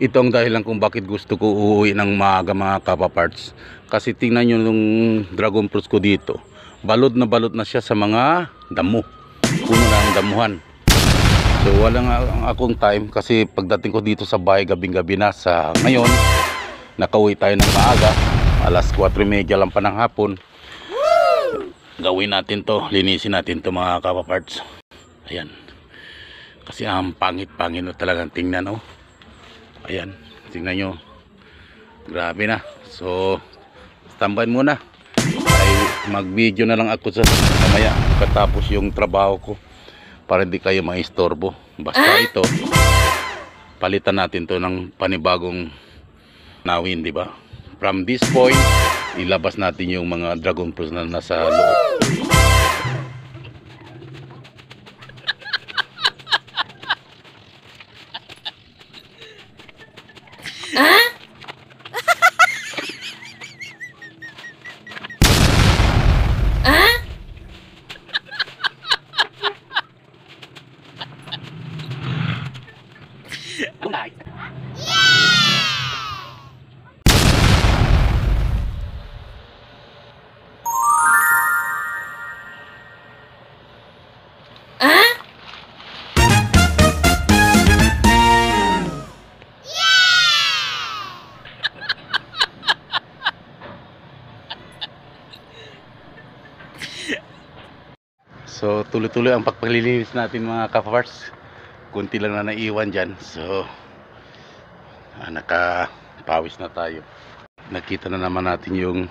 Ito ang dahilan kung bakit gusto ko uuwi ng maaga mga kapaparts. Kasi tingnan nyo nung dragon fruits ko dito. Balot na siya sa mga damo. Puno na ang damuhan. So wala nga akong time kasi pagdating ko dito sa bahay gabing-gabi na. Sa ngayon, nakauwi tayo ng maaga. Alas 4:30 lang pa ng hapon. Gawin natin to, linisin natin to mga kapaparts. Ayan. Kasi ang pangit-pangit na talagang tingnan, oh. Ayan, tingnan nyo. Grabe na. So, standby muna. Ay, mag-video na lang ako sa mamaya katapos yung trabaho ko para hindi kayo maistorbo. Basta ito, palitan natin to ng panibagong nawin, di ba? From this point, ilabas natin yung mga dragon fruits na nasa loob. So tuloy-tuloy ang pagpalilinis natin mga kapaparts. Kunti lang na naiwan dyan. So nakapawis na tayo. Nakita na naman natin yung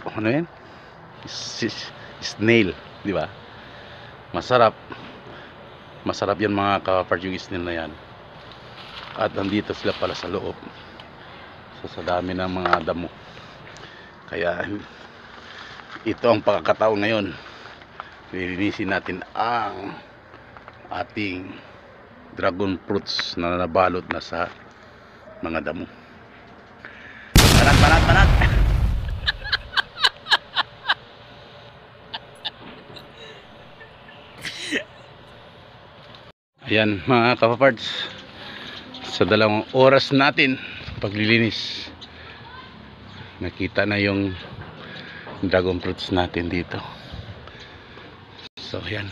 ano yan? Snail, di ba? Masarap yan mga kapaparts, yung snail na yan. At nandito sila pala sa loob. So sa dami ng mga damo. Kaya ito ang pagkakataon ngayon. Lilinisin natin ang ating dragon fruits na nabalot na sa mga damo. Banat! Ayan mga kapaparts, sa 2 oras natin paglilinis, nakita na yung dragon fruits natin dito. So yan,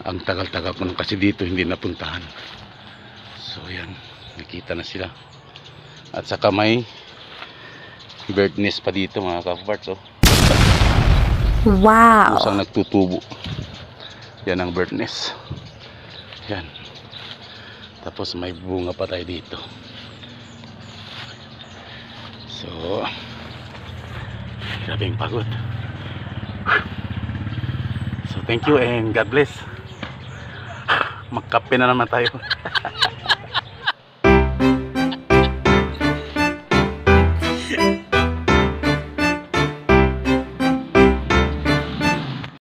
ang tagal-tagal ko kasi dito hindi napuntahan. So yan, nakita na sila. At saka may bird nest pa dito mga kapaparts, oh. Wow! Pusang nagtutubo. Yan ang bird nest. Yan. Tapos may bunga pa tayo dito. So grabing pagod. So thank you and God bless. Magkape na naman tayo.